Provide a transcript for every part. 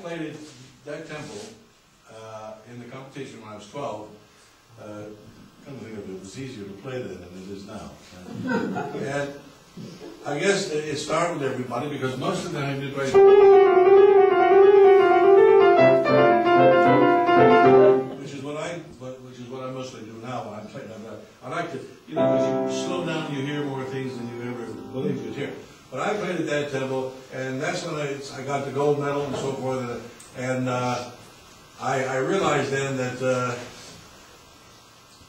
played it, that tempo in the competition when I was 12. Come to think of it, it was easier to play then than it is now. And I guess it startled everybody because most of them had been playing, which is what I mostly do now when I'm playing. I like to, you know, as you slow down, you hear more things than you ever believed you'd hear. But I played at that tempo, and that's when I got the gold medal and so forth. And I realized then that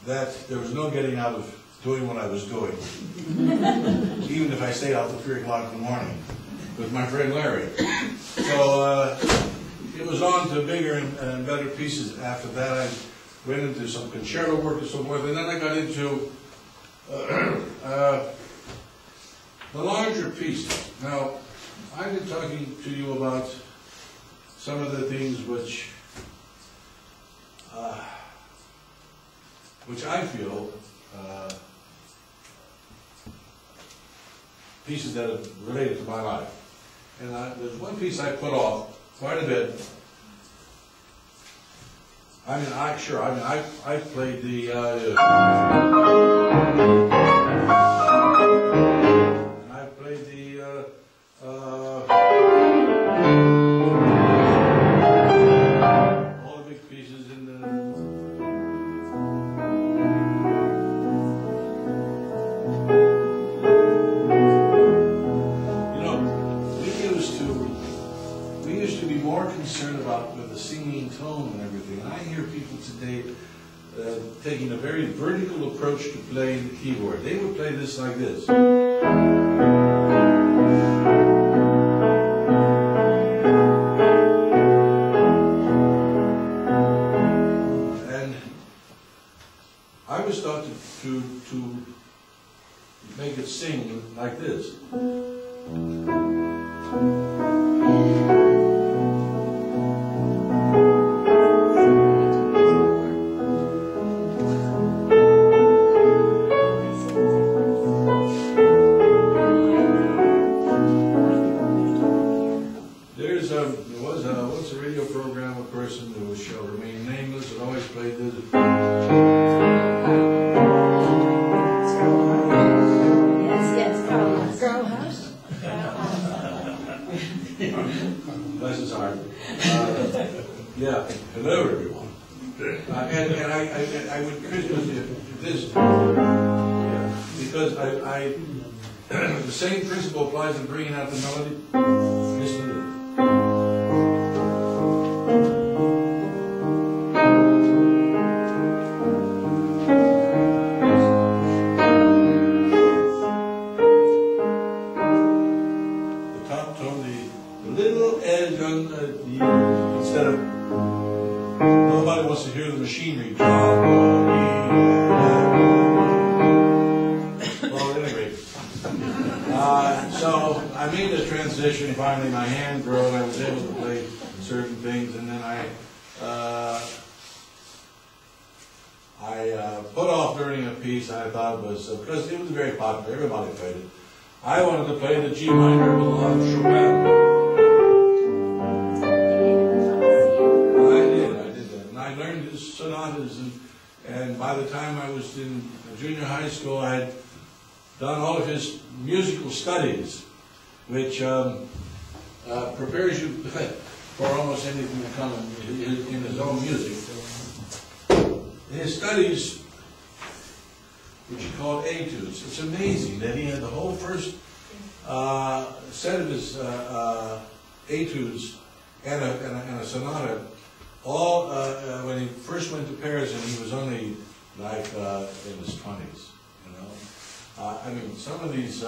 that there was no getting out of doing what I was doing, even if I stayed out till 3 o'clock in the morning with my friend Larry. So it was on to bigger and better pieces. After that, I went into some concerto work and so forth, and then I got into the larger pieces. Now, I've been talking to you about some of the things which I feel pieces that are related to my life. And there's one piece I put off quite a bit. I mean, I played the and I played the all the big pieces in the. You know, we used to be more concerned about the singing tone and everything. And I hear people today taking a very vertical approach to playing the keyboard. They would play this like this. And I was taught to make it sing like this. Bless his heart. Yeah, hello everyone. And I would critique this because I the same principle applies in bringing out the melody. Listen to this. Instead of, nobody wants to hear the machinery. Well, at any rate. So I made the transition. Finally, my hand grew. I was able to play certain things, and then I put off learning a piece I thought was, because it was very popular, everybody played it. I wanted to play the G minor with a lot of Chopin. Sonatas, and by the time I was in junior high school, I had done all of his musical studies, which prepares you for almost anything to come in his own music. His studies, which he called etudes, it's amazing that he had the whole first set of his etudes and a sonata all when he first went to Paris, and he was only like in his 20s, you know. I mean, some of these,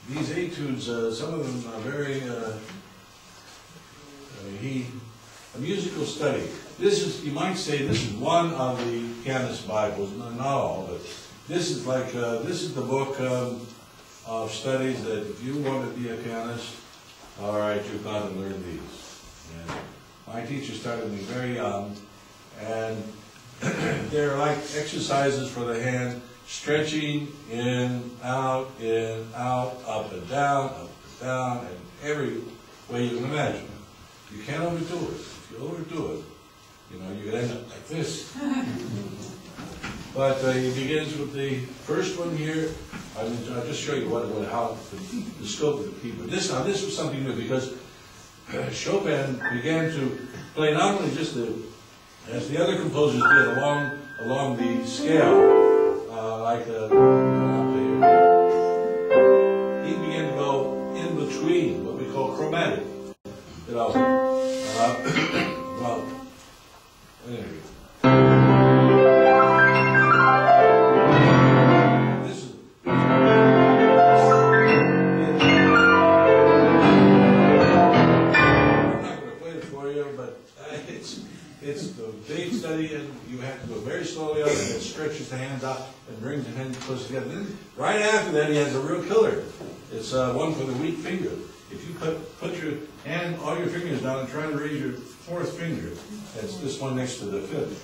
these etudes, some of them are very, a musical study. This is, you might say, this is one of the pianist Bibles, not all, but this is like, this is the book of studies that if you want to be a pianist, all right, you've got to learn these. And my teacher started me very young, and they're like exercises for the hand, stretching in, out, up and down, and every way you can imagine. You can't overdo it. If you overdo it, you know, you could end up like this. But he begins with the first one here. I'll just show you how the scope of the key. But this was something new because Chopin began to play not only just as the other composers did along the scale, like he began to go in between what we call chromatic. You know, well, anyway. It's the big study, and you have to go very slowly up, and it stretches the hands out and brings the hands close together. And then, right after that, he has a real killer. It's one for the weak finger. If you put your hand, all your fingers down, and try to raise your fourth finger, that's this one next to the fifth.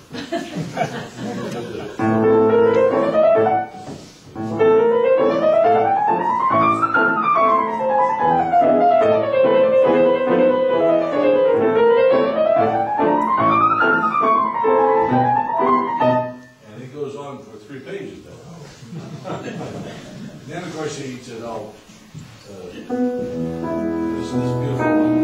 Then, of course, he said, "Oh, this beautiful one."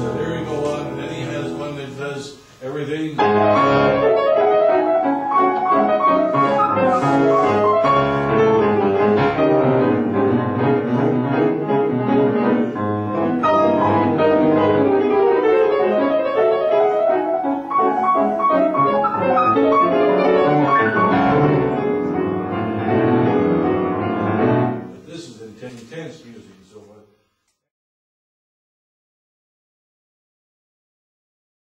So there we go on, and then he has one that does everything.